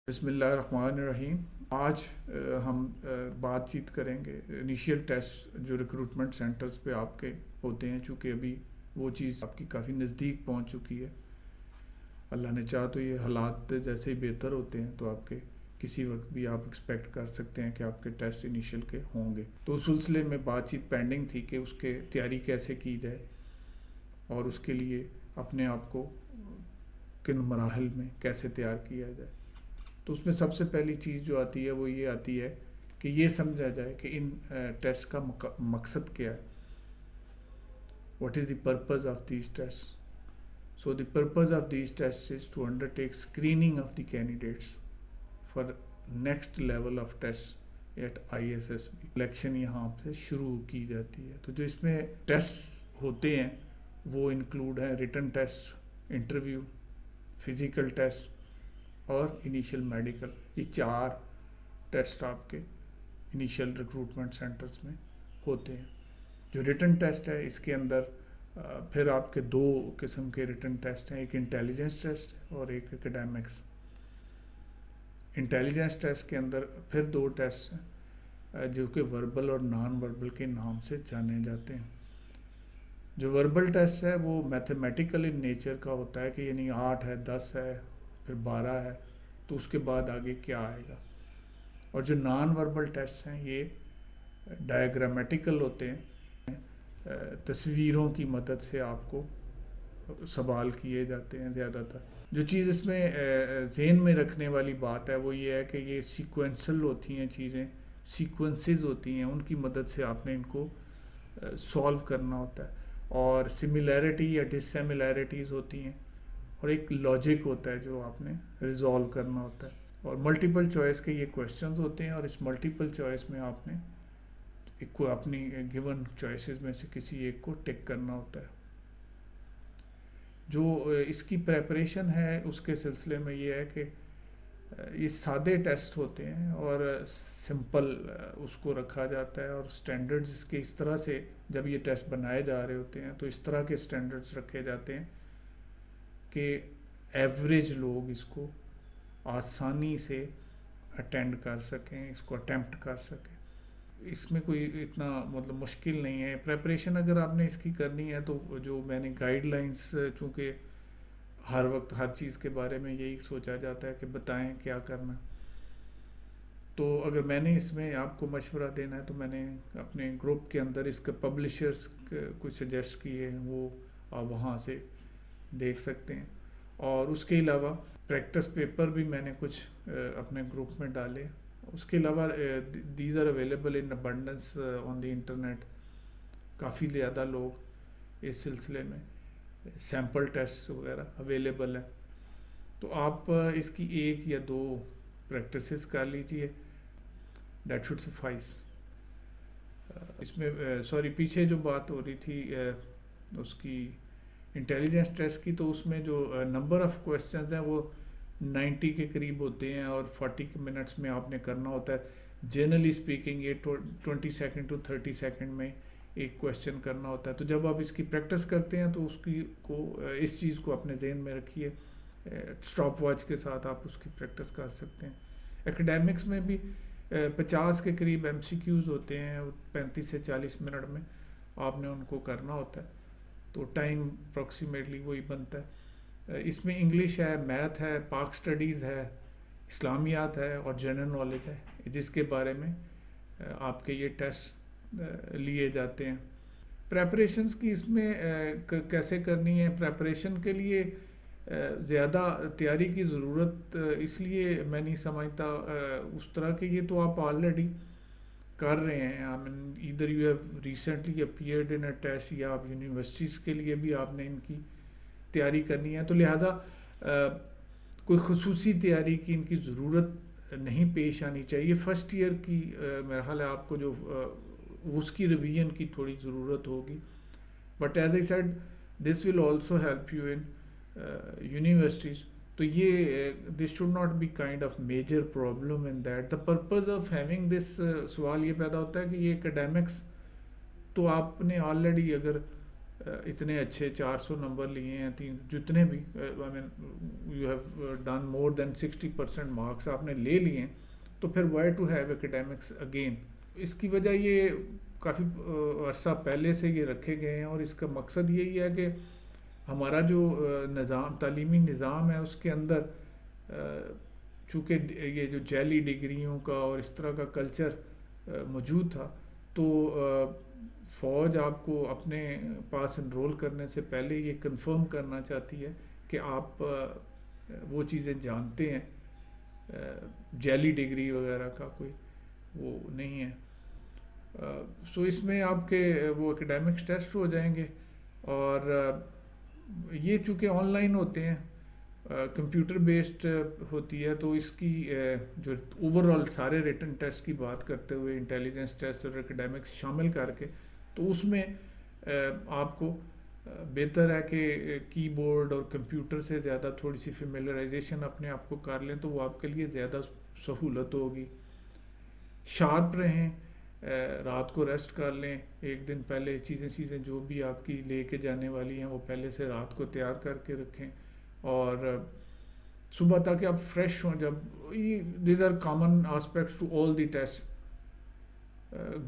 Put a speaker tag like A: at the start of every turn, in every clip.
A: بسم اللہ الرحمن الرحیم۔ آج ہم بات چیت کریں گے انیشیل ٹیسٹ جو ریکروٹمنٹ سینٹرز پہ آپ کے ہوتے ہیں، چونکہ ابھی وہ چیز آپ کی کافی نزدیک پہنچ چکی ہے۔ اللہ نے چاہا تو یہ حالات جیسے ہی بہتر ہوتے ہیں تو آپ کے کسی وقت بھی آپ ایکسپیکٹ کر سکتے ہیں کہ آپ کے ٹیسٹ انیشیل کے ہوں گے۔ تو اس سلسلے میں بات چیت پینڈنگ تھی کہ اس کے تیاری کیسے کی جائے اور اس کے لیے اپنے آپ کو کن مراحل میں کیسے تیار کیا جائے۔ تو اس میں سب سے پہلی چیز جو آتی ہے وہ یہ آتی ہے کہ یہ سمجھا جائے کہ ان ٹیسٹ کا مقصد کیا ہے۔ What is the purpose of these test? So the purpose of these test is to undertake screening of the candidates for next level of test at ISSB۔ Election یہاں سے شروع کی جاتی ہے۔ تو جو اس میں ٹیسٹ ہوتے ہیں وہ انکلوڈ ہیں return test, interview, physical test اور انیشیل میڈیکل۔ یہ 4 ٹیسٹ آپ کے انیشیل ریکروٹمنٹ سینٹرز میں ہوتے ہیں۔ جو ریٹن ٹیسٹ ہے اس کے اندر پھر آپ کے 2 قسم کے ریٹن ٹیسٹ ہیں، ایک انٹیلیجنس ٹیسٹ اور ایک اکیڈیمکس۔ انٹیلیجنس ٹیسٹ کے اندر پھر 2 ٹیسٹ ہیں جو کہ وربل اور نان وربل کے نام سے جانے جاتے ہیں۔ جو وربل ٹیسٹ ہے وہ میتھمیٹیکل ان نیچر کا ہوتا ہے کہ یعنی 8 ہے، 10 ہے، پھر 12 ہے، تو اس کے بعد آگے کیا آئے گا۔ اور جو نان وربل ٹیسٹ ہیں یہ ڈائیگرامیٹیکل ہوتے ہیں، تصویروں کی مدد سے آپ کو سوال کیے جاتے ہیں زیادہ تر۔ جو چیز اس میں ذہن میں رکھنے والی بات ہے وہ یہ ہے کہ یہ سیکوینسل ہوتی ہیں چیزیں، سیکوینسز ہوتی ہیں، ان کی مدد سے آپ نے ان کو سولو کرنا ہوتا ہے، اور سملیرٹی یا ڈس سملیرٹیز ہوتی ہیں، اور ایک لاجک ہوتا ہے جو آپ نے ریزالو کرنا ہوتا ہے، اور ملٹیپل چوائس کے یہ کویشچنز ہوتے ہیں، اور اس ملٹیپل چوائس میں آپ نے ایک کو اپنی گیون چوائسز میں سے کسی ایک کو ٹک کرنا ہوتا ہے۔ جو اس کی پریپریشن ہے اس کے سلسلے میں یہ ہے کہ یہ سادے ٹیسٹ ہوتے ہیں اور سمپل اس کو رکھا جاتا ہے، اور سٹینڈرڈز اس کے اس طرح سے جب یہ ٹیسٹ بنائے جا رہے ہوتے ہیں تو اس طرح کے سٹینڈرڈز رکھے جاتے ہیں کہ ایوریج لوگ اس کو آسانی سے اٹینڈ کر سکیں، اس کو اٹیمپٹ کر سکیں۔ اس میں کوئی اتنا مطلب مشکل نہیں ہے۔ پریپریشن اگر آپ نے اس کی کرنی ہے تو جو میں نے گائیڈ لائنس، چونکہ ہر وقت ہر چیز کے بارے میں یہی سوچا جاتا ہے کہ بتائیں کیا کرنا، تو اگر میں نے اس میں آپ کو مشورہ دینا ہے تو میں نے اپنے گروپ کے اندر اس کے پبلشرز کچھ سجیسٹ کیے ہیں، وہ آپ وہاں سے دیکھ سکتے ہیں۔ اور اس کے علاوہ پریکٹس پیپر بھی میں نے کچھ اپنے گروپ میں ڈالے۔ اس کے علاوہ these are available in abundance on the internet. کافی زیادہ لوگ اس سلسلے میں سیمپل ٹیسٹ وغیرہ اویلیبل ہے، تو آپ اس کی 1 یا 2 پریکٹسز کر لیجئے، دیٹ شوڈ سفائس۔ اس میں پیچھے جو بات ہو رہی تھی اس کی انٹیلیجنس ٹیسٹ کی، تو اس میں جو نمبر آف کویسچنز ہیں وہ 90 کے قریب ہوتے ہیں، اور 40 منٹس میں آپ نے کرنا ہوتا ہے۔ جنرلی اسپیکنگ یہ 20 سیکنڈ ٹو 30 سیکنڈ میں ایک کویسچن کرنا ہوتا ہے۔ تو جب آپ اس کی پریکٹس کرتے ہیں تو اس چیز کو اپنے ذہن میں رکھیے، اسٹاپ واچ کے ساتھ آپ اس کی پریکٹس کر سکتے ہیں۔ ایکیڈیمکس میں بھی 50 کے قریب MCQs ہوتے ہیں، 35 سے 40 منٹ میں آپ نے ان کو کرنا ہوتا ہے، تو ٹائم اپروکسیمیٹلی وہی بنتا ہے۔ اس میں انگلش ہے، میتھ ہے، پاک سٹڈیز ہے، اسلامیات ہے، اور جنرل نالج ہے، جس کے بارے میں آپ کے یہ ٹیسٹ لیے جاتے ہیں۔ پریپریشنز کی اس میں کیسے کرنی ہے؟ پریپریشن کے لیے زیادہ تیاری کی ضرورت اس لیے میں نہیں سمجھتا اس طرح کہ یہ تو آپ آلریڈی کر رہے ہیں۔ Either you have recently appeared in a test, یا آپ یونیورسٹیز کے لیے بھی آپ نے ان کی تیاری کرنی ہے، تو لہٰذا کوئی خصوصی تیاری کی ان کی ضرورت نہیں پیش آنی چاہیے۔ فرسٹ ایئر کی میرا خیال ہے آپ کو جو اس کی ریویژن کی تھوڑی ضرورت ہوگی، but as I said this will also help you in universities. تو یہ this should not be kind of major problem in that. The purpose of having this, سوال یہ پیدا ہوتا ہے کہ یہ اکیڈیمکس تو آپ نے آلریڈی اگر اتنے اچھے 400 نمبر لیے ہیں، تین جتنے بھی I mean you have done more than 60% marks آپ نے لے لیے ہیں، تو پھر why to have academics again. اس کی وجہ یہ کافی عرصہ پہلے سے یہ رکھے گئے ہیں، اور اس کا مقصد یہی ہے کہ ہمارا جو نظام تعلیمی نظام ہے اس کے اندر چونکہ یہ جو جعلی ڈگریوں کا اور اس طرح کا کلچر موجود تھا، تو فوج آپ کو اپنے پاس انرول کرنے سے پہلے یہ کنفرم کرنا چاہتی ہے کہ آپ وہ چیزیں جانتے ہیں، جعلی ڈگری وغیرہ کا کوئی وہ نہیں ہے. سو اس میں آپ کے وہ اکیڈیمکس ٹیسٹ ہو جائیں گے، اور یہ چونکہ آن لائن ہوتے ہیں، کمپیوٹر بیسڈ ہوتی ہے، تو اس کی جو اوور آل سارے ریٹن ٹیسٹ کی بات کرتے ہوئے انٹیلیجنس ٹیسٹ اور اکیڈیمکس شامل کر کے، تو اس میں آپ کو بہتر ہے کہ کی بورڈ اور کمپیوٹر سے زیادہ تھوڑی سی فیملیرائزیشن اپنے آپ کو کر لیں، تو وہ آپ کے لیے زیادہ سہولت ہوگی. شارپ رہیں، رات کو ریسٹ کر لیں، ایک دن پہلے چیزیں جو بھی آپ کی لے کے جانے والی ہیں وہ پہلے سے رات کو تیار کر کے رکھیں، اور صبح تک آپ فریش ہوں. جب these are common aspects to all the test,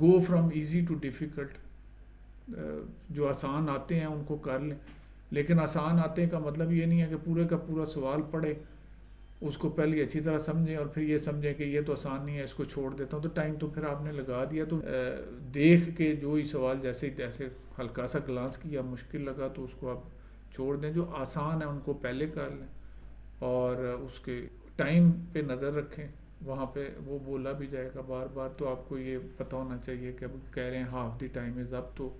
A: go from easy to difficult. جو آسان آتے ہیں ان کو کر لیں، لیکن آسان آتے کا مطلب یہ نہیں ہے کہ پورے کا پورا سوال پڑھے، اس کو پہلے اچھی طرح سمجھیں اور پھر یہ سمجھیں کہ یہ تو آسان نہیں ہے، اس کو چھوڑ دیتا ہوں. تو ٹائم تو پھر آپ نے لگا دیا. تو دیکھ کے جو ہی سوال جیسے ہلکا سا گلانس کیا مشکل لگا تو اس کو آپ چھوڑ دیں. جو آسان ہے ان کو پہلے کر لیں، اور اس کے ٹائم پہ نظر رکھیں. وہاں پہ وہ بولا بھی جائے گا بار بار، تو آپ کو یہ پتہ ہونا چاہیے کہ اب کہہ رہے ہیں ہاف دی ٹائم از اب، تو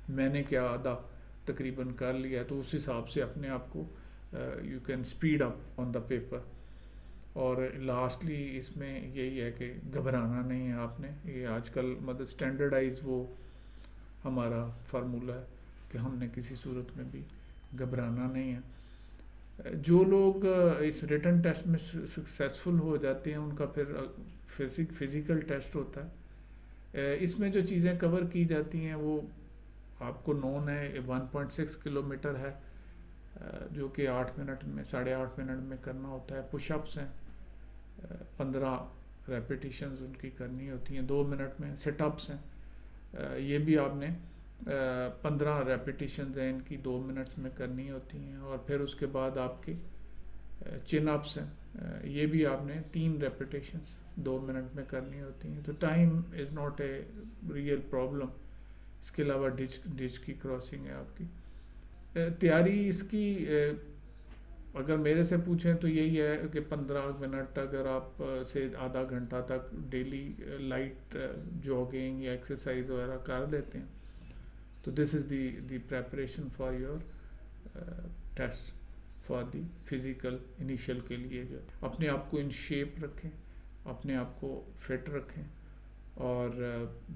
A: میں نے کیا آدھا تقریباً کر لیا. تو اس حساب سے اپنے آپ کو you can speed up on the paper. اور لاسٹلی اس میں یہی ہے کہ گھبرانا نہیں ہے آپ نے. یہ آج کل مطلب اسٹینڈرڈائز وہ ہمارا فارمولہ ہے کہ ہم نے کسی صورت میں بھی گھبرانا نہیں ہے. جو لوگ اس ریٹن ٹیسٹ میں سکسیزفل ہو جاتے ہیں ان کا پھر فزیکل ٹیسٹ ہوتا ہے. اس میں جو چیزیں کور کی جاتی ہیں وہ آپ کو نون ہے. 1.6 کلومیٹر ہے جو کہ 8 منٹ میں 8.5 منٹ میں کرنا ہوتا ہے. پش اپس ہیں 15 ریپیٹیشنز ان کی کرنی ہوتی ہیں 2 منٹ میں. سٹ اپس ہیں یہ بھی آپ نے 15 ریپیٹیشنز ہیں ان کی 2 منٹس میں کرنی ہوتی ہیں. اور پھر اس کے بعد آپ کے چن اپس ہیں یہ بھی آپ نے 3 ریپیٹیشنز 2 منٹ میں کرنی ہوتی ہیں. تو time is not a real problem. اس کے علاوہ ڈچ کی کراسنگ ہے آپ کی. تیاری اس کی اگر میرے سے پوچھیں تو یہی ہے کہ 15 منٹ اگر آپ سے آدھا گھنٹہ تک ڈیلی لائٹ جاگنگ یا ایکسرسائز وغیرہ کر لیتے ہیں تو this is the preparation for your test for the physical initial کے لیے. جو اپنے آپ کو ان شیپ رکھیں، اپنے آپ کو فٹ رکھیں، اور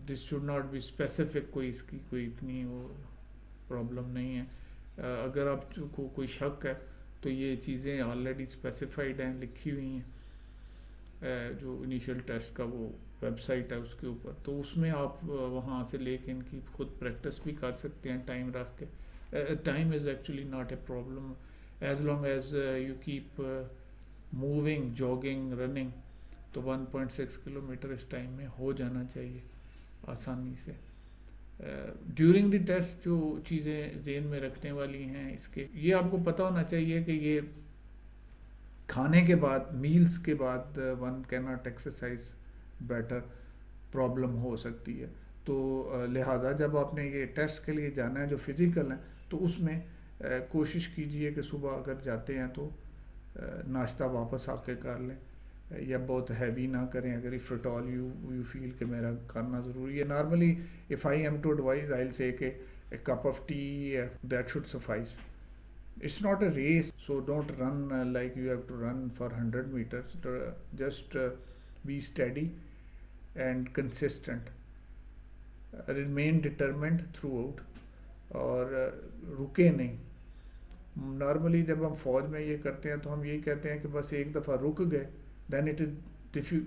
A: this should not be specific. کوئی اس کی کوئی اتنی وہ پرابلم نہیں ہے. اگر آپ کو کوئی شک ہے تو یہ چیزیں آلریڈی اسپیسیفائڈ ہیں، لکھی ہوئی ہیں جو انیشیل ٹیسٹ کا وہ ویب سائٹ ہے اس کے اوپر. تو اس میں آپ وہاں سے لے کے ان کی خود پریکٹس بھی کر سکتے ہیں ٹائم رکھ کے. Time is actually not a problem as long as you keep moving, jogging, running. تو 1.6 کلومیٹر اس ٹائم میں ہو جانا چاہیے آسانی سے. ڈیورنگ دی ٹیسٹ جو چیزیں ذہن میں رکھنے والی ہیں اس کے، یہ آپ کو پتہ ہونا چاہیے کہ یہ کھانے کے بعد، میلز کے بعد one can not exercise better, problem ہو سکتی ہے. تو لہٰذا جب آپ نے یہ ٹیسٹ کے لیے جانا ہے جو فزیکل ہیں تو اس میں کوشش کیجئے کہ صبح اگر جاتے ہیں تو ناشتہ واپس آ کے کر لیں، یا بہت ہیوی نہ کریں اگر if at all you feel کہ میرا کرنا ضروری ہے. Normally if I am to advise I'll say کہ a cup of tea that should suffice. It's not a race, so don't run like you have to run for 100 meters. Just be steady and consistent. Remain determined throughout. اور رکے نہیں. Normally جب ہم فوج میں یہ کرتے ہیں تو ہم یہی کہتے ہیں کہ بس ایک دفعہ رک گئے then it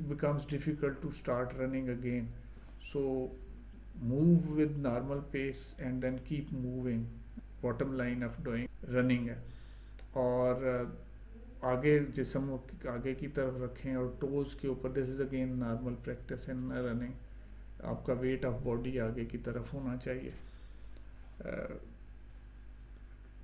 A: becomes difficult to start running again. So move with normal pace and then keep moving. bottom line of doing running ہے. اور آگے جسم آگے کی طرف رکھیں اور ٹوز کے اوپر. This is again normal practice in running. آپ کا ویٹ آف باڈی آگے کی طرف ہونا چاہیے.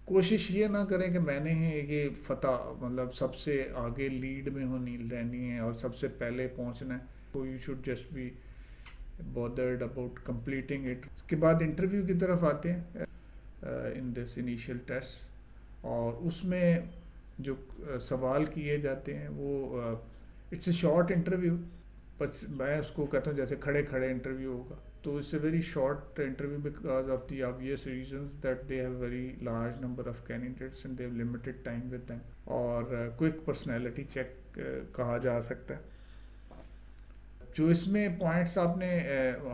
A: کوشش یہ نہ کریں کہ میں نے یہ فتح مطلب سب سے آگے لیڈ میں رہنی ہے اور سب سے پہلے پہنچنا ہے. تو you should just be bothered about completing it. اس کے بعد انٹرویو کی طرف آتے ہیں ان دس انیشیل ٹیسٹ. اور اس میں جو سوال کیے جاتے ہیں وہ اٹس اے شارٹ انٹرویو. بس میں اس کو کہتا ہوں جیسے کھڑے کھڑے انٹرویو ہوگا. تو it's a very short interview because of the obvious reasons that they have very large number of candidates and they have limited time with them. اور کوئک پرسنالٹی چیک کہا جا سکتا ہے. جو اس میں پوائنٹس آپ نے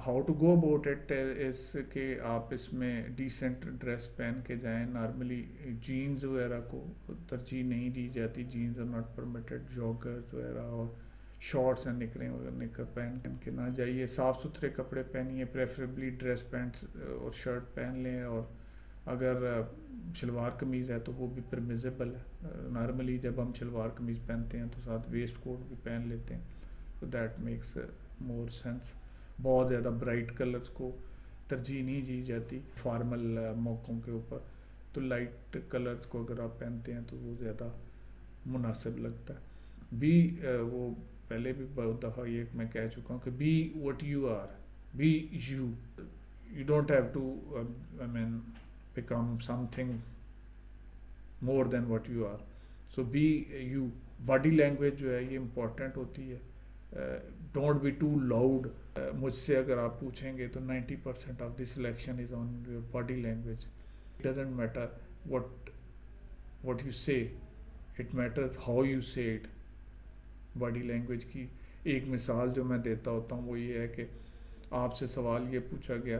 A: how to go about it is کہ آپ اس میں ڈیسنٹ ڈریس پہن کے جائیں. نارملی جینز وغیرہ کو ترجیح نہیں دی جاتی. Jeans are not permitted. Joggers وغیرہ اور شارٹس اینڈ نکر پہن کے نہ جائیے. صاف ستھرے کپڑے پہنیے. پریفریبلی ڈریس پینٹس اور شرٹ پہن لیں. اور اگر شلوار قمیض ہے تو وہ بھی پرمیزیبل ہے. نارملی جب ہم شلوار قمیض پہنتے ہیں تو ساتھ ویسٹ کوٹ بھی پہن لیتے ہیں. تو دیٹ میکس مور سینس. بہت زیادہ برائٹ کلرز کو ترجیح نہیں دی جاتی فارمل موقعوں کے اوپر. تو لائٹ کلرز کو اگر آپ پہنتے ہیں تو وہ زیادہ مناسب لگتا ہے. بھی وہ پہلے بھی بہت دفعہ یہ میں کہہ چکا ہوں کہ be what you are. Be you. You don't have to I mean become something more than what you are. So be you. Body language جو ہے یہ امپورٹنٹ ہوتی ہے. Don't be too loud. مجھ سے اگر آپ پوچھیں گے تو 90% of the selection is on your body language. It doesn't matter what you say, it matters how you say it. باڈی لینگویج کی ایک مثال جو میں دیتا ہوتا ہوں وہ یہ ہے کہ آپ سے سوال یہ پوچھا گیا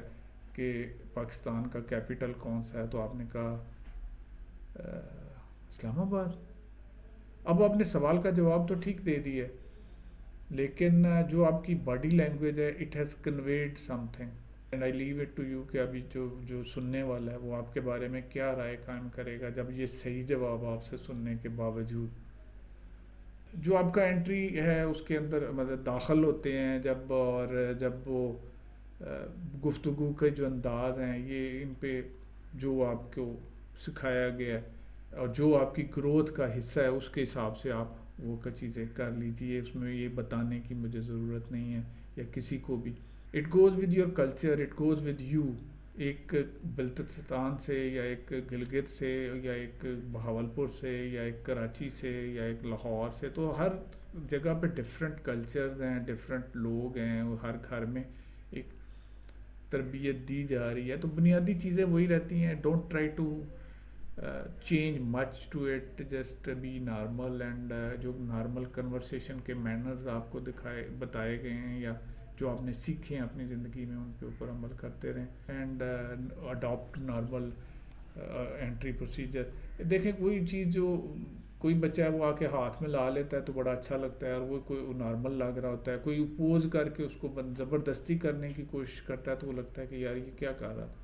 A: کہ پاکستان کا کیپٹل کون سا ہے. تو آپ نے کہا اسلام آباد. اب آپ نے سوال کا جواب تو ٹھیک دے دیا لیکن جو آپ کی باڈی لینگویج ہے it has conveyed something. And I leave it to you کہ ابھی جو سننے والا ہے وہ آپ کے بارے میں کیا رائے قائم کرے گا جب یہ صحیح جواب آپ سے سننے کے باوجود. جو آپ کا انٹری ہے اس کے اندر مطلب داخل ہوتے ہیں جب اور جب وہ گفتگو کے جو انداز ہیں یہ ان پہ جو آپ کو سکھایا گیا ہے اور جو آپ کی گروتھ کا حصہ ہے اس کے حساب سے آپ وہ چیزیں کر لیجیے. اس میں یہ بتانے کی مجھے ضرورت نہیں ہے یا کسی کو بھی. It goes with your culture. It goes with you. ایک بلتستان سے یا ایک گلگت سے یا ایک بہاولپور سے یا ایک کراچی سے یا ایک لاہور سے. تو ہر جگہ پہ ڈفرینٹ کلچرز ہیں, ڈفرینٹ لوگ ہیں. ہر گھر میں ایک تربیت دی جا رہی ہے. تو بنیادی چیزیں وہی رہتی ہیں. Don't try to change much to it. Just be normal. And جو نارمل کنورسیشن کے مینرز آپ کو بتائے گئے ہیں یا جو آپ نے سیکھے ہیں اپنی زندگی میں ان کے اوپر عمل کرتے رہیں. And adapt normal entry procedure. دیکھیں کوئی چیز جو کوئی بچہ ہے وہ آ کے ہاتھ میں لا لیتا ہے تو بڑا اچھا لگتا ہے اور وہ کوئی نارمل لگ رہا ہوتا ہے. کوئی اپوز کر کے اس کو زبردستی کرنے کی کوشش کرتا ہے تو وہ لگتا ہے کہ یار یہ کیا کر رہا تھا.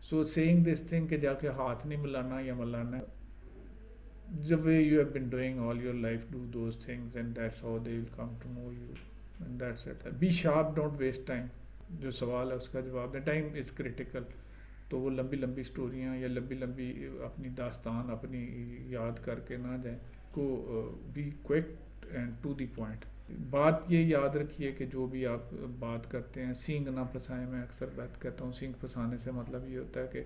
A: سو سیئنگ دس تھنگ کہ جا کے ہاتھ نہیں ملانا یا ملانا ہے. The way you have been doing all your life, do those things and that's how they will come to know you. And that's it. Be sharp, don't waste time. جو سوال ہے اس کا جواب دیں. Time is critical. تو وہ لمبی لمبی سٹوریاں یا لمبی لمبی اپنی داستان اپنی یاد کر کے نہ جائیں. کو be quick and to the point. بات یہ یاد رکھیے کہ جو بھی آپ بات کرتے ہیں سینگ نہ پھنسائیں. میں اکثر بات کہتا ہوں سینگ پھنسانے سے مطلب یہ ہوتا ہے کہ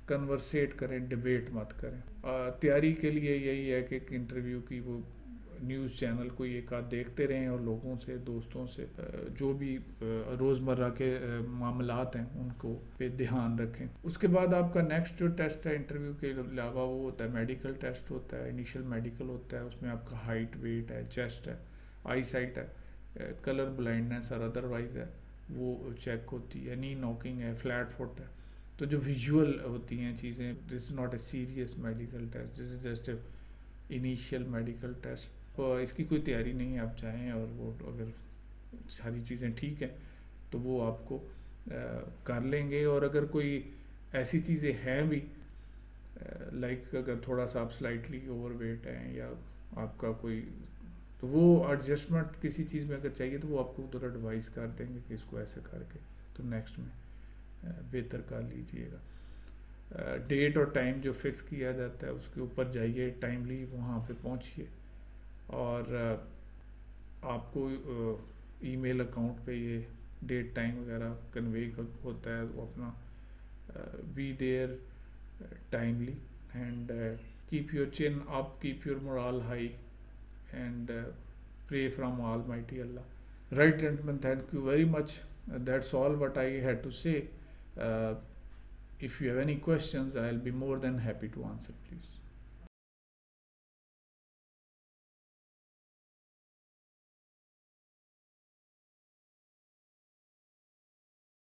A: کنورسیٹ کریں, ڈیبیٹ مت کریں. تیاری کے لیے یہی ہے کہ ایک انٹرویو کی وہ نیوز چینل کوئی ایک آدھ دیکھتے رہیں اور لوگوں سے دوستوں سے جو بھی روزمرہ کے معاملات ہیں ان کو پہ دھیان رکھیں. اس کے بعد آپ کا نیکسٹ جو ٹیسٹ ہے انٹرویو کے علاوہ وہ ہوتا ہے میڈیکل ٹیسٹ ہوتا ہے. انیشیل میڈیکل ہوتا ہے. اس میں آپ کا ہائٹ, ویٹ ہے, چیسٹ ہے, آئی سائٹ ہے, کلر بلائنڈنس اور ادروائز ہے وہ چیک ہوتی ہے. نی نوکنگ ہے, فلیٹ فٹ ہے. تو جو ویژول ہوتی ہیں چیزیں, this is not a serious medical test, this is just a initial medical test. اس کی کوئی تیاری نہیں ہے. آپ چاہیں اور وہ اگر ساری چیزیں ٹھیک ہیں تو وہ آپ کو کر لیں گے. اور اگر کوئی ایسی چیزیں ہیں بھی لائک اگر تھوڑا سا آپ سلائٹلی اوور ویٹ ہیں یا آپ کا کوئی، تو وہ ایڈجسٹمنٹ کسی چیز میں اگر چاہیے تو وہ آپ کو ادھر ایڈوائز کر دیں گے کہ اس کو ایسے کر کے تو نیکسٹ میں بہتر کر لیجئے گا. ڈیٹ اور ٹائم جو فکس کیا جاتا ہے اس کے اوپر جائیے ٹائملی وہاں پہ پہنچیے، اور آپ کو ای میل اکاؤنٹ پہ یہ ڈیٹ ٹائم وغیرہ کنوے ہوتا ہے، وہ اپنا be there timely and keep your chin up, keep your morale high, and pray from Almighty Allah. Right, gentlemen, thank you very much. That's all what I had to say. Uh, if you have any questions, I'll be more than happy to answer, please.